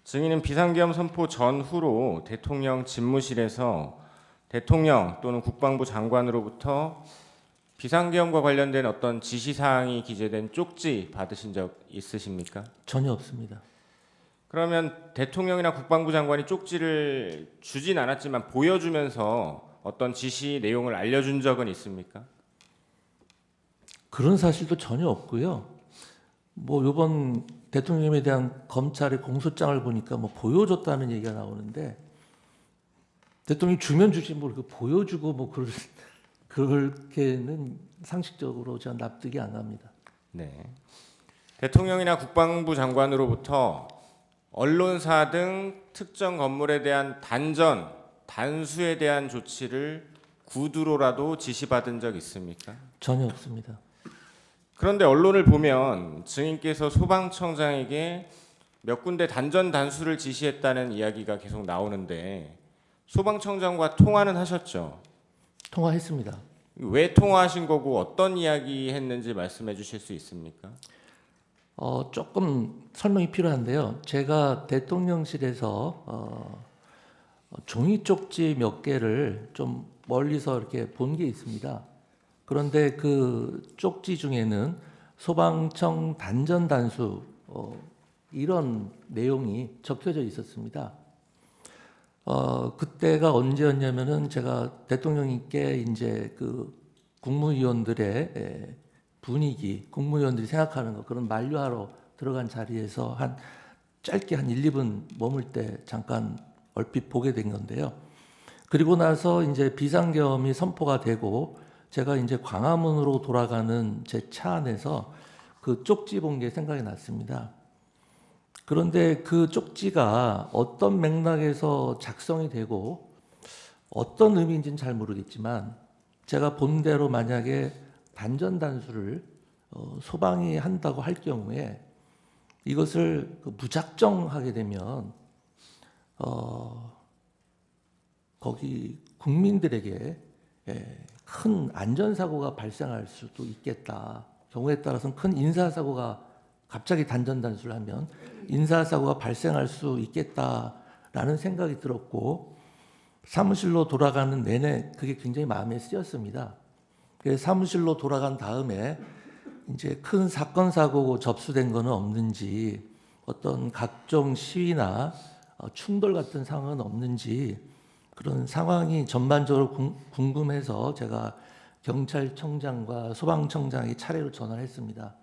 증인은 비상계엄 선포 전후로 대통령 집무실에서 대통령 또는 국방부 장관으로부터 비상계엄과 관련된 어떤 지시사항이 기재된 쪽지 받으신 적 있으십니까? 전혀 없습니다. 그러면 대통령이나 국방부 장관이 쪽지를 주진 않았지만 보여주면서 어떤 지시 내용을 알려준 적은 있습니까? 그런 사실도 전혀 없고요. 뭐 이번 대통령에 대한 검찰의 공소장을 보니까 뭐 보여줬다는 얘기가 나오는데 대통령이 주면 주지 뭐 보여주고 뭐 그렇게는 상식적으로 저는 납득이 안 갑니다. 네. 대통령이나 국방부 장관으로부터 언론사 등 특정 건물에 대한 단수에 대한 조치를 구두로라도 지시받은 적 있습니까? 전혀 없습니다. 그런데 언론을 보면 증인께서 소방청장에게 몇 군데 단수를 지시했다는 이야기가 계속 나오는데 소방청장과 통화는 하셨죠? 통화했습니다. 왜 통화하신 거고 어떤 이야기 했는지 말씀해 주실 수 있습니까? 조금 설명이 필요한데요. 제가 대통령실에서 종이 쪽지 몇 개를 좀 멀리서 이렇게 본 게 있습니다. 그런데 그 쪽지 중에는 소방청 단수 이런 내용이 적혀져 있었습니다. 그때가 언제였냐면은 제가 대통령님께 이제 그 국무위원들의 분위기, 국무위원들이 생각하는 거 그런 만류하러 들어간 자리에서 한 짧게 한 1, 2분 머물 때 잠깐 얼핏 보게 된 건데요. 그리고 나서 이제 비상계엄이 선포가 되고 제가 이제 광화문으로 돌아가는 제 차 안에서 그 쪽지 본 게 생각이 났습니다. 그런데 그 쪽지가 어떤 맥락에서 작성이 되고 어떤 의미인지는 잘 모르겠지만 제가 본 대로 만약에 단수를 소방이 한다고 할 경우에 이것을 무작정 하게 되면 거기 국민들에게 큰 안전사고가 발생할 수도 있겠다. 경우에 따라서는 큰 인사사고가 갑자기 단수를 하면 인사사고가 발생할 수 있겠다라는 생각이 들었고 사무실로 돌아가는 내내 그게 굉장히 마음에 쓰였습니다. 그래서 사무실로 돌아간 다음에 이제 큰 사건 사고 접수된 거는 없는지 어떤 각종 시위나 충돌 같은 상황은 없는지 그런 상황이 전반적으로 궁금해서 제가 경찰청장과 소방청장에게 차례로 전화를 했습니다.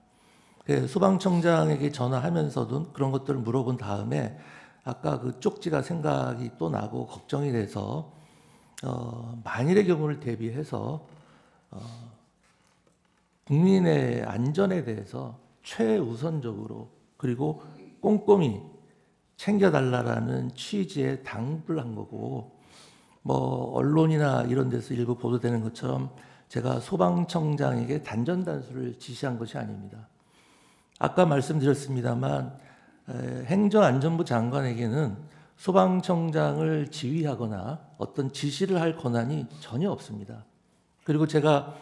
소방청장에게 전화하면서도 그런 것들을 물어본 다음에 아까 그 쪽지가 생각이 또 나고 걱정이 돼서 만일의 경우를 대비해서 국민의 안전에 대해서 최우선적으로 그리고 꼼꼼히 챙겨달라는 취지에 당부를 한 거고 뭐 언론이나 이런 데서 일부 보도되는 것처럼 제가 소방청장에게 단수를 지시한 것이 아닙니다. 아까 말씀드렸습니다만 행정안전부 장관에게는 소방청장을 지휘하거나 어떤 지시를 할 권한이 전혀 없습니다. 그리고 제가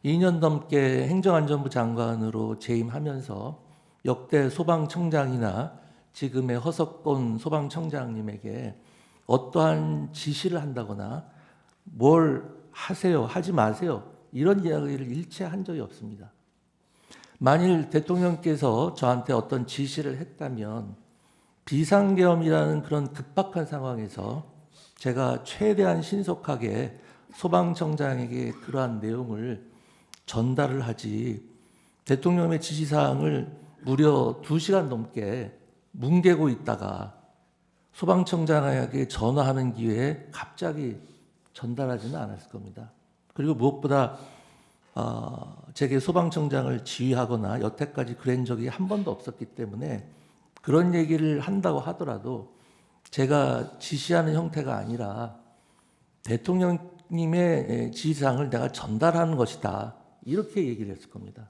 2년 넘게 행정안전부 장관으로 재임하면서 역대 소방청장이나 지금의 허석권 소방청장님에게 어떠한 지시를 한다거나 뭘 하세요, 하지 마세요 이런 이야기를 일체 한 적이 없습니다. 만일 대통령께서 저한테 어떤 지시를 했다면 비상계엄이라는 그런 급박한 상황에서 제가 최대한 신속하게 소방청장에게 그러한 내용을 전달을 하지 대통령의 지시사항을 무려 2시간 넘게 뭉개고 있다가 소방청장에게 전화하는 기회에 갑자기 전달하지는 않았을 겁니다. 그리고 무엇보다 제게 소방청장을 지휘하거나 여태까지 그런 적이 한 번도 없었기 때문에 그런 얘기를 한다고 하더라도 제가 지시하는 형태가 아니라 대통령님의 지시사항을 내가 전달하는 것이다. 이렇게 얘기를 했을 겁니다.